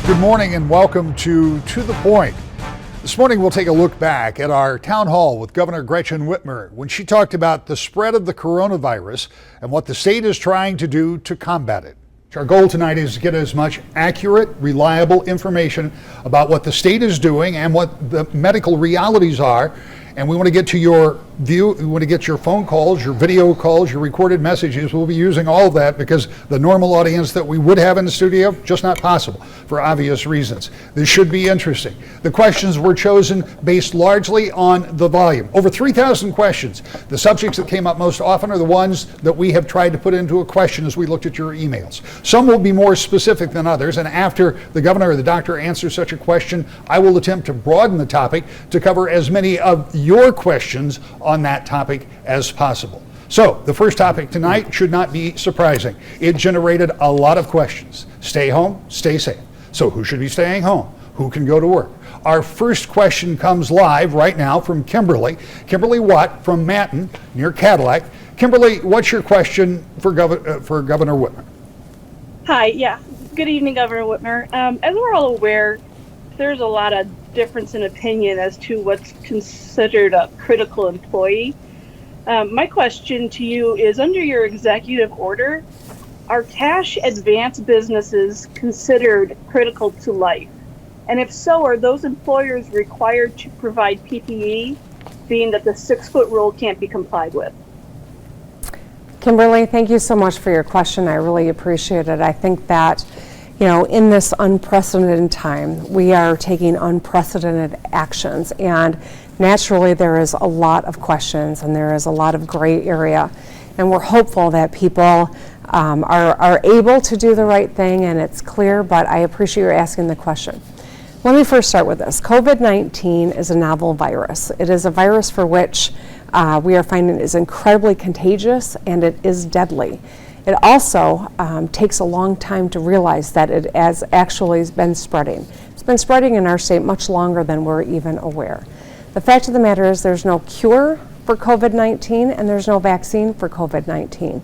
Good morning and welcome to the Point. This morning we'll take a look back at our town hall with Governor Gretchen Whitmer when she talked about the spread of the coronavirus and what the state is trying to do to combat it. Our goal tonight is to get as much accurate, reliable information about what the state is doing and what the medical realities are. And we want to get to your view. We want to get your phone calls, your video calls, your recorded messages. We'll be using all of that because the normal audience that we would have in the studio, just not possible for obvious reasons. This should be interesting. The questions were chosen based largely on the volume. Over 3,000 questions. The subjects that came up most often are the ones that we have tried to put into a question as we looked at your emails. Some will be more specific than others, and after the governor or the doctor answers such a question, I will attempt to broaden the topic to cover as many of your questions on that topic as possible. So the first topic tonight should not be surprising. It generated a lot of questions. Stay home, stay safe. So who should be staying home? Who can go to work? Our first question comes live right now from Kimberly. Kimberly Watt from Manton near Cadillac. Kimberly, what's your question for Governor Whitmer? Hi, yeah. Good evening, Governor Whitmer. As we're all aware, there's a lot of difference in opinion as to what's considered a critical employee. My question to you is, under your executive order, are cash advance businesses considered critical to life? And if so, are those employers required to provide PPE, being that the 6-foot rule can't be complied with? Kimberly, thank you so much for your question. I really appreciate it. I think that, in this unprecedented time, we are taking unprecedented actions, and naturally there is a lot of questions and there is a lot of gray area, and we're hopeful that people are able to do the right thing and it's clear, but I appreciate you asking the question. Let me first start with this. COVID-19 is a novel virus. It is a virus for which we are finding is incredibly contagious, and it is deadly. It also takes a long time to realize that it has actually been spreading. It's been spreading in our state much longer than we're even aware. The fact of the matter is there's no cure for COVID-19 and there's no vaccine for COVID-19.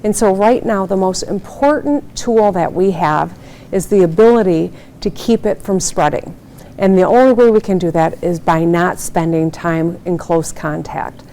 And so right now the most important tool that we have is the ability to keep it from spreading. And the only way we can do that is by not spending time in close contact.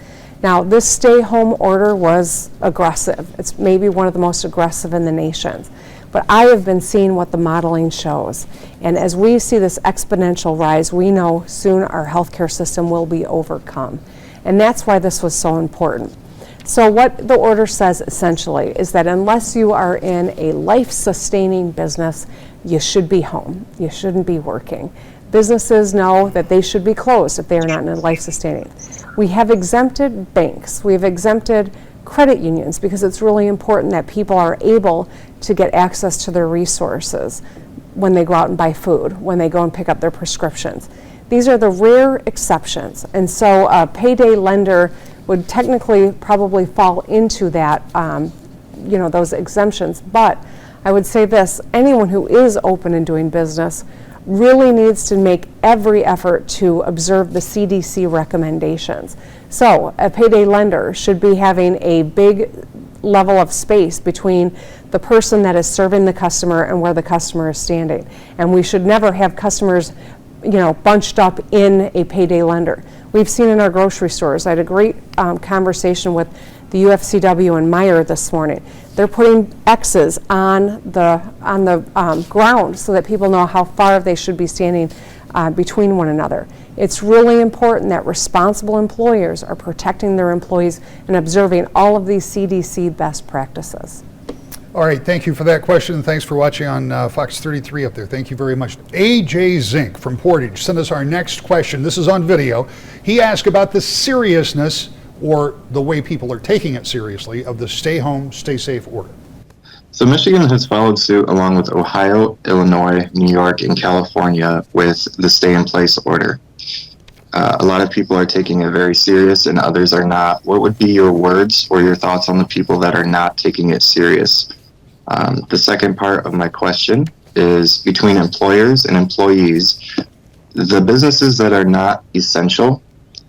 Now, this stay-home order was aggressive. It's maybe one of the most aggressive in the nation. But I have been seeing what the modeling shows. And as we see this exponential rise, we know soon our healthcare system will be overcome. And that's why this was so important. So what the order says essentially is that unless you are in a life-sustaining business, you should be home. You shouldn't be working. Businesses know that they should be closed if they are not in a life-sustaining. We have exempted banks. We have exempted credit unions because it's really important that people are able to get access to their resources when they go out and buy food, when they go and pick up their prescriptions. These are the rare exceptions. And so a payday lender would technically probably fall into that, those exemptions. But I would say this, anyone who is open and doing business really needs to make every effort to observe the CDC recommendations. So a payday lender should be having a big level of space between the person that is serving the customer and where the customer is standing. And we should never have customers, bunched up in a payday lender. We've seen in our grocery stores. I had a great conversation with the UFCW and Meyer this morning. They're putting X's on the ground so that people know how far they should be standing between one another. It's really important that responsible employers are protecting their employees and observing all of these CDC best practices. All right, thank you for that question, and thanks for watching on Fox 33 up there. Thank you very much. AJ Zink from Portage sent us our next question. This is on video. He asked about the seriousness, or the way people are taking it seriously, of the stay home, stay safe order. So Michigan has followed suit along with Ohio, Illinois, New York, and California with the stay in place order. A lot of people are taking it very serious and others are not. What would be your words or your thoughts on the people that are not taking it serious? The second part of my question is between employers and employees. The businesses that are not essential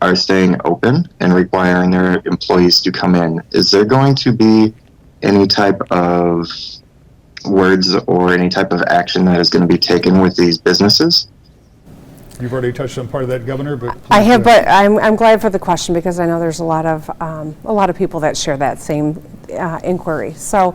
are staying open and requiring their employees to come in. Is there going to be any type of words or any type of action that is going to be taken with these businesses. You've already touched on part of that, Governor, but I have, but I'm glad for the question because I know there's a lot of people that share that same inquiry. So,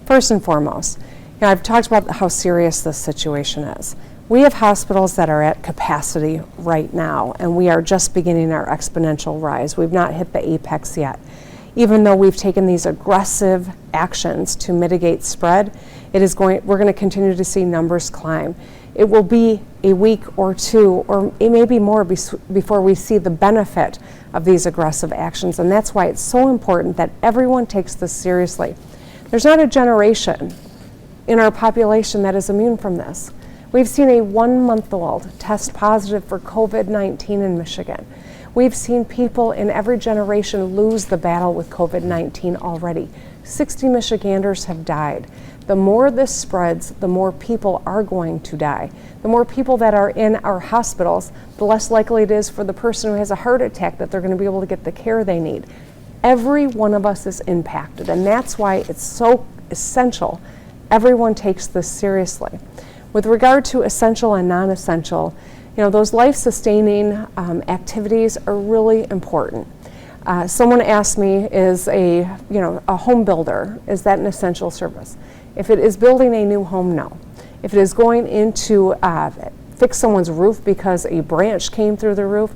first and foremost, I've talked about how serious this situation is. We have hospitals that are at capacity right now, and we are just beginning our exponential rise. We've not hit the apex yet. Even though we've taken these aggressive actions to mitigate spread, we're going to continue to see numbers climb. It will be a week or two, or it may be more before we see the benefit of these aggressive actions, and that's why it's so important that everyone takes this seriously. There's not a generation in our population that is immune from this. We've seen a 1-month-old test positive for COVID-19 in Michigan. We've seen people in every generation lose the battle with COVID-19 already. 60 Michiganders have died. The more this spreads, the more people are going to die. The more people that are in our hospitals, the less likely it is for the person who has a heart attack that they're going to be able to get the care they need. Every one of us is impacted, and that's why it's so essential everyone takes this seriously. With regard to essential and non-essential, those life-sustaining activities are really important. Someone asked me, is a home builder, is that an essential service? If it is building a new home, no. If it is going in to fix someone's roof because a branch came through the roof,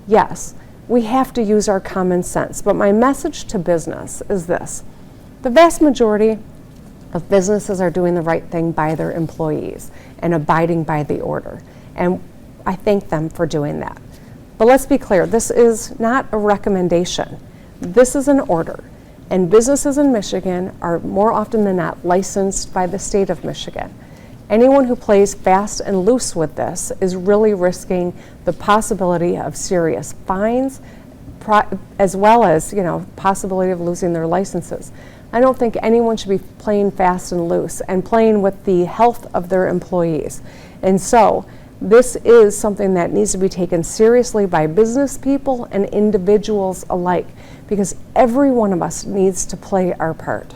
yes. We have to use our common sense. But my message to business is this. The vast majority of businesses are doing the right thing by their employees and abiding by the order. And I thank them for doing that. But let's be clear, this is not a recommendation. This is an order. And businesses in Michigan are more often than not licensed by the state of Michigan. Anyone who plays fast and loose with this is really risking the possibility of serious fines, as well as, possibility of losing their licenses. I don't think anyone should be playing fast and loose and playing with the health of their employees. And so this is something that needs to be taken seriously by business people and individuals alike, because every one of us needs to play our part.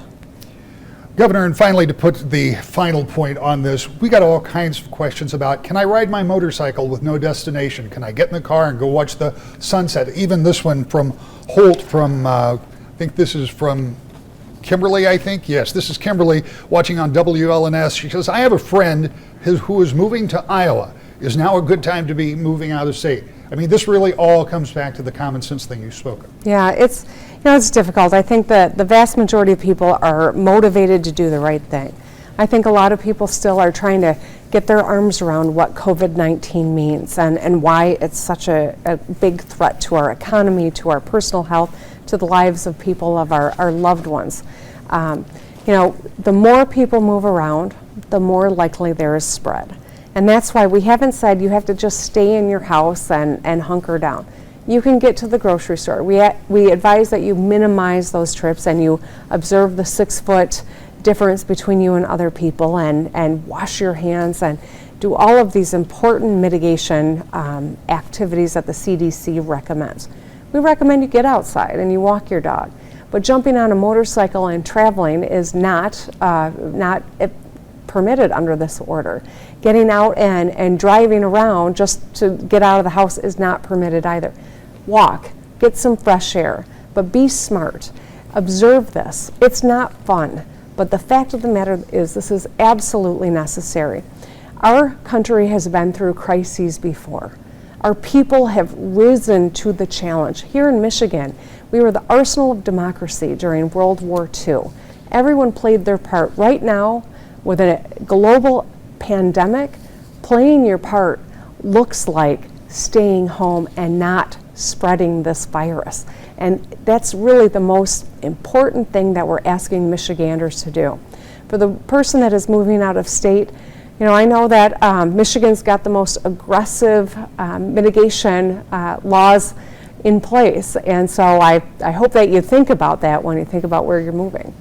Governor, and finally, to put the final point on this, we got all kinds of questions about, can I ride my motorcycle with no destination? Can I get in the car and go watch the sunset? Even this one from Holt I think this is from Kimberly, I think. Yes, this is Kimberly watching on WLNS. She says, I have a friend who is moving to Iowa. Is now a good time to be moving out of state? I mean, this really all comes back to the common sense thing you spoke of. Yeah, it's difficult. I think that the vast majority of people are motivated to do the right thing. I think a lot of people still are trying to get their arms around what COVID-19 means and why it's such a big threat to our economy, to our personal health, to the lives of people, of our loved ones. The more people move around, the more likely there is spread. And that's why we haven't said you have to just stay in your house and hunker down. You can get to the grocery store. We advise that you minimize those trips and you observe the 6-foot difference between you and other people and wash your hands and do all of these important mitigation activities that the CDC recommends. We recommend you get outside and you walk your dog. But jumping on a motorcycle and traveling is not permitted under this order. Getting out and driving around just to get out of the house is not permitted either. Walk, get some fresh air, but be smart. Observe this. It's not fun, but the fact of the matter is this is absolutely necessary. Our country has been through crises before. Our people have risen to the challenge. Here in Michigan, we were the arsenal of democracy during World War II. Everyone played their part. Right now, with a global pandemic, playing your part looks like staying home and not spreading this virus. And that's really the most important thing that we're asking Michiganders to do. For the person that is moving out of state, I know that Michigan's got the most aggressive mitigation laws in place. And so I hope that you think about that when you think about where you're moving.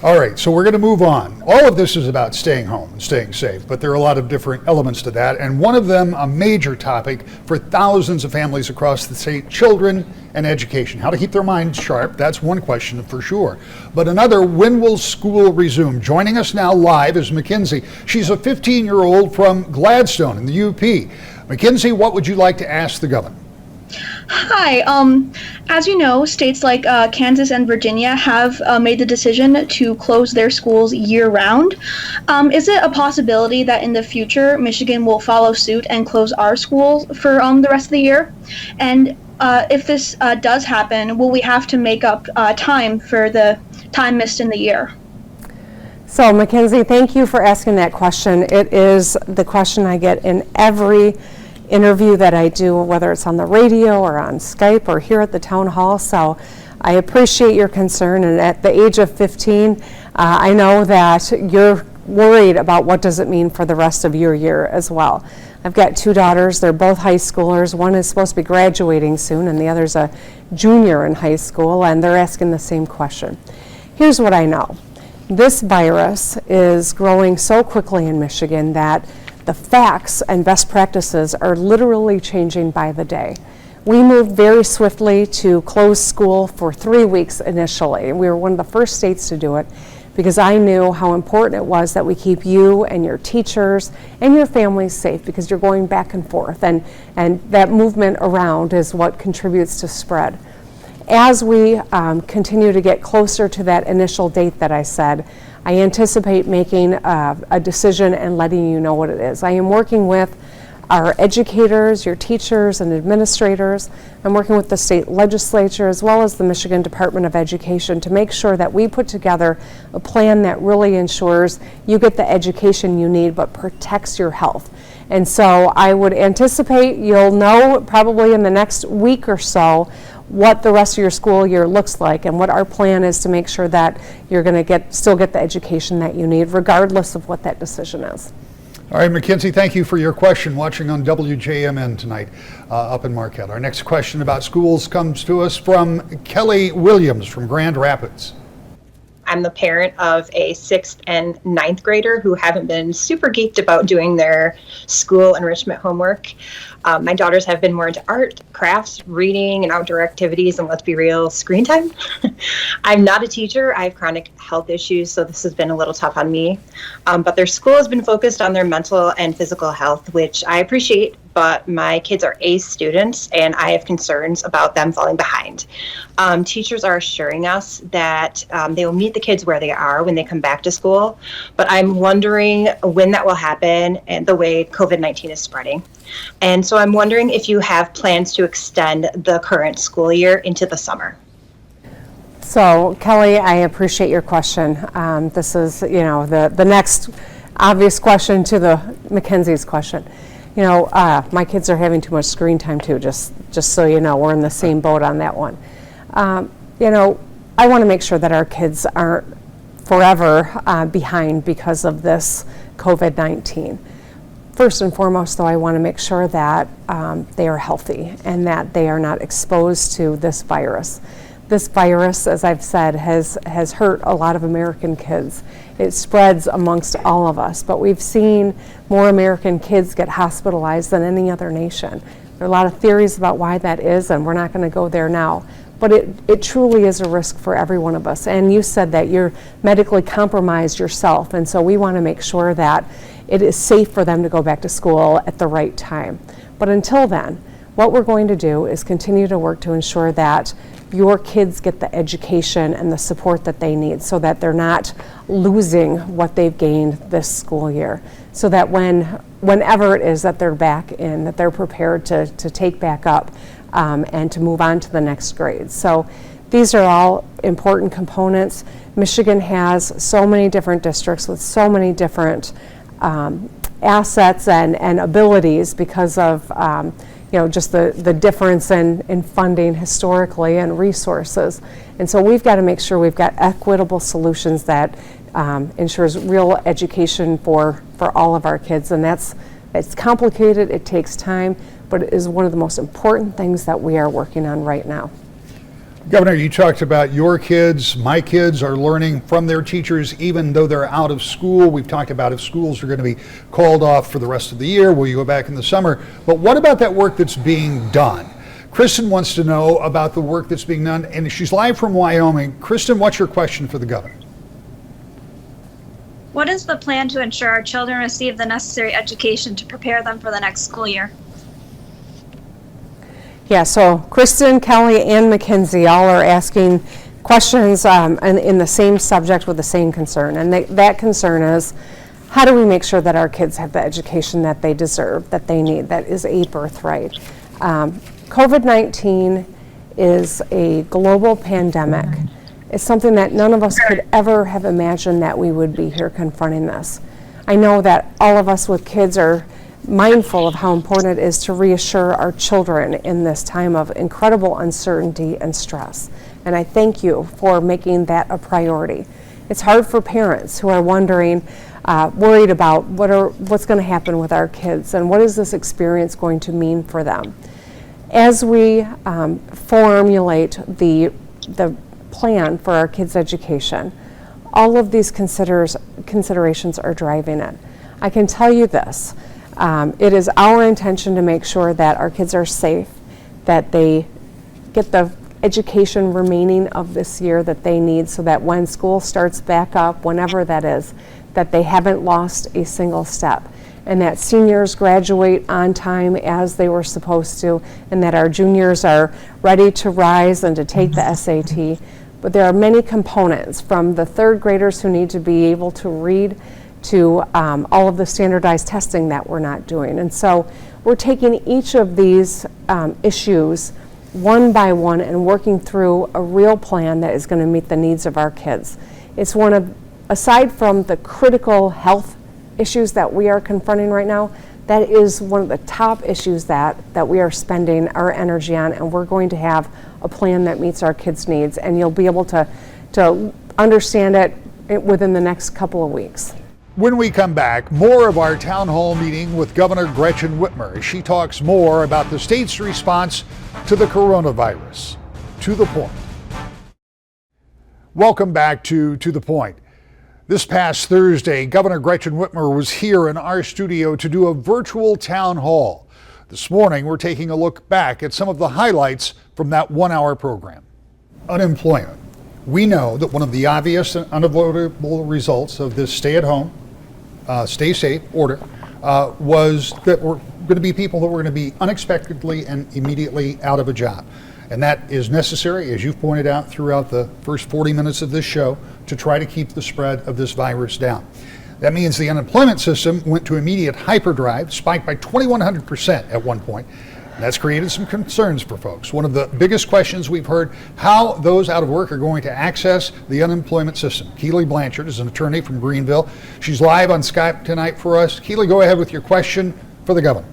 All right, so we're going to move on. All of this is about staying home and staying safe, but there are a lot of different elements to that. And one of them, a major topic for thousands of families across the state, children and education. How to keep their minds sharp, that's one question for sure. But another, when will school resume? Joining us now live is Mackenzie. She's a 15-year-old from Gladstone in the UP. Mackenzie, what would you like to ask the governor? Hi. As you know, states like Kansas and Virginia have made the decision to close their schools year-round. Is it a possibility that in the future Michigan will follow suit and close our schools for the rest of the year? And if this does happen, will we have to make up time for the time missed in the year? So, Mackenzie, thank you for asking that question. It is the question I get in every interview that I do, whether it's on the radio or on Skype or here at the town hall. So I appreciate your concern, and at the age of 15, I know that you're worried about what does it mean for the rest of your year as well. I've got two daughters. They're both high schoolers. One is supposed to be graduating soon, and the other's a junior in high school, and they're asking the same question. Here's what I know. This virus is growing so quickly in Michigan that the facts and best practices are literally changing by the day. We moved very swiftly to close school for 3 weeks initially. We were one of the first states to do it because I knew how important it was that we keep you and your teachers and your families safe, because you're going back and forth, and that movement around is what contributes to spread. As we continue to get closer to that initial date that I said, I anticipate making a decision and letting you know what it is. I am working with our educators, your teachers and administrators. I'm working with the state legislature as well as the Michigan Department of Education to make sure that we put together a plan that really ensures you get the education you need but protects your health. And so I would anticipate you'll know probably in the next week or so what the rest of your school year looks like and what our plan is to make sure that you're going to still get the education that you need regardless of what that decision is. All right, Mackenzie, thank you for your question watching on WJMN tonight up in Marquette. Our next question about schools comes to us from Kelly Williams from Grand Rapids. I'm the parent of a 6th and 9th grader who haven't been super geeked about doing their school enrichment homework. My daughters have been more into art, crafts, reading, and outdoor activities, and let's be real, screen time. I'm not a teacher. I have chronic health issues, so this has been a little tough on me. But their school has been focused on their mental and physical health, which I appreciate, but my kids are A students, and I have concerns about them falling behind. Teachers are assuring us that they will meet the kids where they are when they come back to school, but I'm wondering when that will happen and the way COVID-19 is spreading. And so I'm wondering if you have plans to extend the current school year into the summer. So, Kelly, I appreciate your question. This is, the next obvious question to the Mackenzie's question. My kids are having too much screen time too, just so you know, we're in the same boat on that one. I want to make sure that our kids aren't forever behind because of this COVID-19. First and foremost, though, I want to make sure that they are healthy and that they are not exposed to this virus. This virus, as I've said, has hurt a lot of American kids. It spreads amongst all of us, but we've seen more American kids get hospitalized than any other nation. There are a lot of theories about why that is, and we're not going to go there now. But it truly is a risk for every one of us. And you said that you're medically compromised yourself, and so we want to make sure that it is safe for them to go back to school at the right time. But until then, what we're going to do is continue to work to ensure that your kids get the education and the support that they need so that they're not losing what they've gained this school year. So that whenever it is that they're back in, that they're prepared to take back up and to move on to the next grade. So these are all important components. Michigan has so many different districts with so many different assets and abilities because of just the difference in funding historically and resources. And so we've got to make sure we've got equitable solutions that ensures real education for all of our kids. And it's complicated, it takes time, but it is one of the most important things that we are working on right now. Governor, you talked about your kids. My kids are learning from their teachers even though they're out of school. We've talked about if schools are going to be called off for the rest of the year. Will you go back in the summer? But what about that work that's being done? Kristen wants to know about the work that's being done, and she's live from Wyoming. Kristen, what's your question for the governor? What is the plan to ensure our children receive the necessary education to prepare them for the next school year? Yeah, so Kristen, Kelly, and Mackenzie all are asking questions in the same subject with the same concern. And that concern is, how do we make sure that our kids have the education that they deserve, that they need, that is a birthright? COVID-19 is a global pandemic. It's something that none of us could ever have imagined that we would be here confronting this. I know that all of us with kids are mindful of how important it is to reassure our children in this time of incredible uncertainty and stress. And I thank you for making that a priority. It's hard for parents who are wondering, worried about what's going to happen with our kids and what is this experience going to mean for them. As we formulate the plan for our kids' education, all of these considerations are driving it. I can tell you this. It is our intention to make sure that our kids are safe, that they get the education remaining of this year that they need so that when school starts back up, whenever that is, that they haven't lost a single step, and that seniors graduate on time as they were supposed to, and that our juniors are ready to rise and to take the SAT. But there are many components, from the third graders who need to be able to read to all of the standardized testing that we're not doing. And so we're taking each of these issues one by one and working through a real plan that is going to meet the needs of our kids. It's one of, aside from the critical health issues that we are confronting right now, that is one of the top issues that we are spending our energy on, and we're going to have a plan that meets our kids' needs, and you'll be able to understand it within the next couple of weeks. When we come back, more of our town hall meeting with Governor Gretchen Whitmer as she talks more about the state's response to the coronavirus. To the Point. Welcome back to the Point. This past Thursday, Governor Gretchen Whitmer was here in our studio to do a virtual town hall. This morning, we're taking a look back at some of the highlights from that 1-hour program. Unemployment. We know that one of the obvious and unavoidable results of this stay-at-home, stay safe order was that we're going to be people that were going to be unexpectedly and immediately out of a job. And that is necessary, as you've pointed out throughout the first 40 minutes of this show, to try to keep the spread of this virus down. That means the unemployment system went to immediate hyperdrive, spiked by 2,100% at one point. And that's created some concerns for folks. One of the biggest questions we've heard, how those out of work are going to access the unemployment system. Keely Blanchard is an attorney from Greenville. She's live on Skype tonight for us. Keely, go ahead with your question for the governor.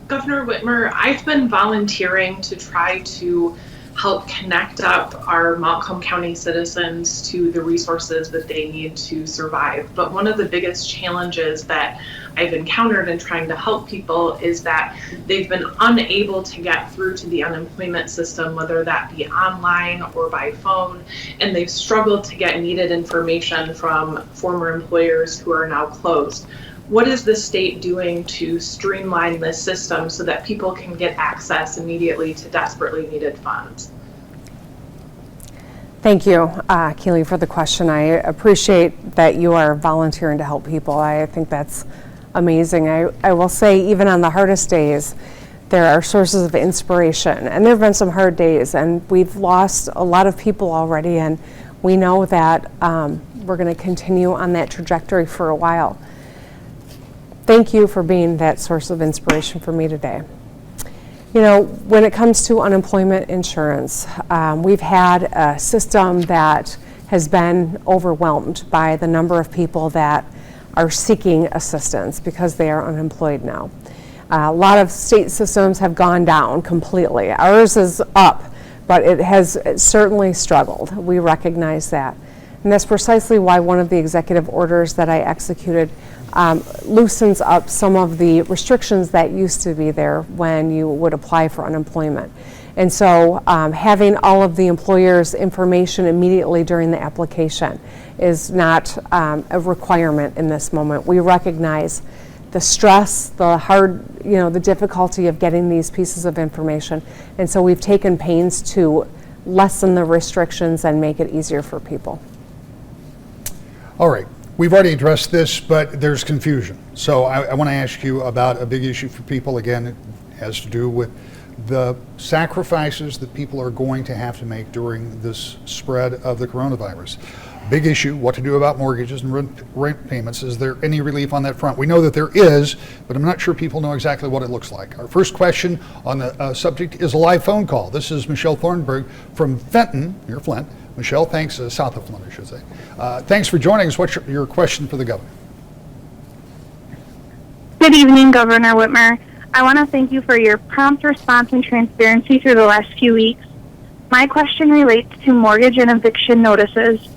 Governor Whitmer, I've been volunteering to try to help connect up our Montcalm County citizens to the resources that they need to survive. But one of the biggest challenges that I've encountered in trying to help people is that they've been unable to get through to the unemployment system, whether that be online or by phone, and they've struggled to get needed information from former employers who are now closed. What is the state doing to streamline this system so that people can get access immediately to desperately needed funds? Thank you, Keely, for the question. I appreciate that you are volunteering to help people. I think that's amazing. I will say, even on the hardest days, there are sources of inspiration. And there have been some hard days, and we've lost a lot of people already, and we know that we're going to continue on that trajectory for a while. Thank you for being that source of inspiration for me today. You know, when it comes to unemployment insurance, we've had a system that has been overwhelmed by the number of people that are seeking assistance because they are unemployed now. A lot of state systems have gone down completely. Ours is up, but it has certainly struggled. We recognize that. And that's precisely why one of the executive orders that I executed loosens up some of the restrictions that used to be there when you would apply for unemployment. And so having all of the employer's information immediately during the application is not a requirement in this moment. We recognize the stress, the hard, the difficulty of getting these pieces of information. And so we've taken pains to lessen the restrictions and make it easier for people. All right. We've already addressed this, but there's confusion. So I want to ask you about a big issue for people. Again, it has to do with the sacrifices that people are going to have to make during this spread of the coronavirus. Big issue, what to do about mortgages and rent payments. Is there any relief on that front? We know that there is, but I'm not sure people know exactly what it looks like. Our first question on the subject is a live phone call. This is Michelle Thornburg from Fenton, near Flint. Michelle, thanks, south of Flint, I should say. Thanks for joining us. What's your question for the governor? Good evening, Governor Whitmer. I want to thank you for your prompt response and transparency through the last few weeks. My question relates to mortgage and eviction notices.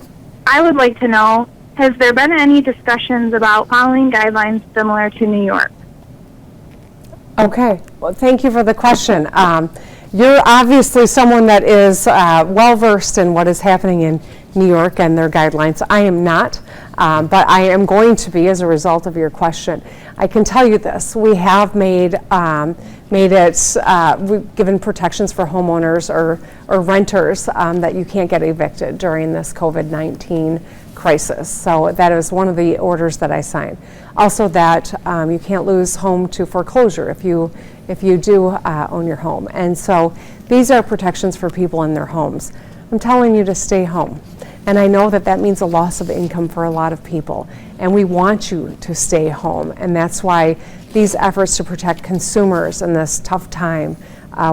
I would like to know, has there been any discussions about following guidelines similar to New York? Okay, well, thank you for the question. You're obviously someone that is well-versed in what is happening in New York and their guidelines. I am not, but I am going to be as a result of your question. I can tell you this, we have we've given protections for homeowners or renters that you can't get evicted during this COVID-19 crisis. So that is one of the orders that I signed. Also that you can't lose home to foreclosure if you do own your home. And so these are protections for people in their homes. I'm telling you to stay home. And I know that that means a loss of income for a lot of people. And we want you to stay home. And that's why these efforts to protect consumers in this tough time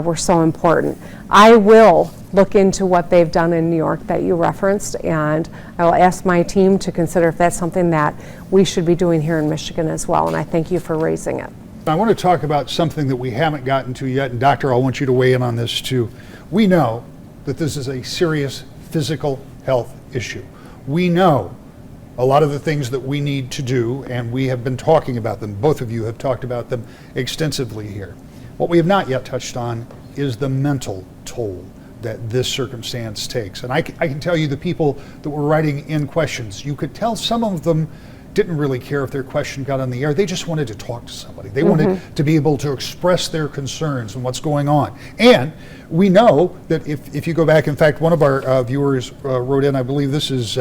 were so important. I will look into what they've done in New York that you referenced, and I will ask my team to consider if that's something that we should be doing here in Michigan as well. And I thank you for raising it. I want to talk about something that we haven't gotten to yet, and Doctor, I want you to weigh in on this too. We know that this is a serious physical health issue. We know a lot of the things that we need to do, and we have been talking about them. Both of you have talked about them extensively here. What we have not yet touched on is the mental toll that this circumstance takes. And I can tell you the people that were writing in questions, you could tell some of them didn't really care if their question got on the air. They just wanted to talk to somebody. They wanted to be able to express their concerns and what's going on. And we know that if you go back, in fact, one of our viewers wrote in, I believe this is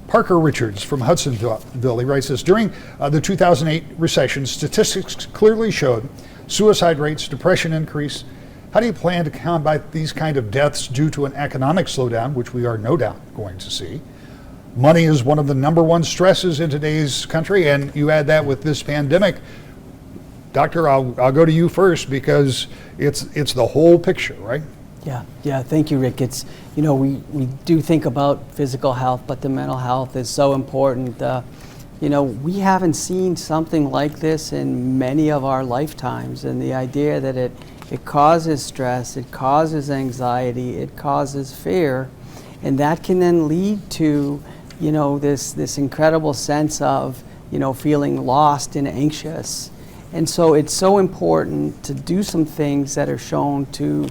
Parker Richards from Hudsonville. He writes this: during the 2008 recession, statistics clearly showed suicide rates, depression increase. How do you plan to combat these kind of deaths due to an economic slowdown, which we are no doubt going to see? Money is one of the number one stresses in today's country, and you add that with this pandemic. Doctor, I'll go to you first because it's the whole picture, right? Yeah. Thank you, Rick. It's, we do think about physical health, but the mental health is so important. We haven't seen something like this in many of our lifetimes, and the idea that it causes stress, it causes anxiety, it causes fear, and that can then lead to this incredible sense of feeling lost and anxious. And so it's so important to do some things that are shown to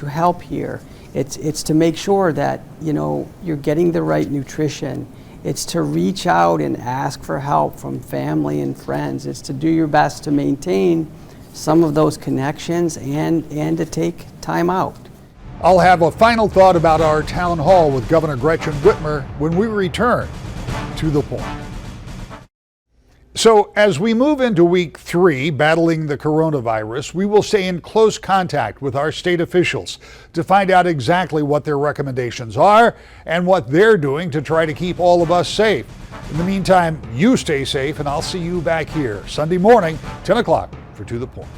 help here. It's to make sure that you're getting the right nutrition. It's to reach out and ask for help from family and friends. It's to do your best to maintain some of those connections and to take time out. I'll have a final thought about our town hall with Governor Gretchen Whitmer when we return to the point. So as we move into week 3, battling the coronavirus, we will stay in close contact with our state officials to find out exactly what their recommendations are and what they're doing to try to keep all of us safe. In the meantime, you stay safe, and I'll see you back here Sunday morning, 10 o'clock for To The Point.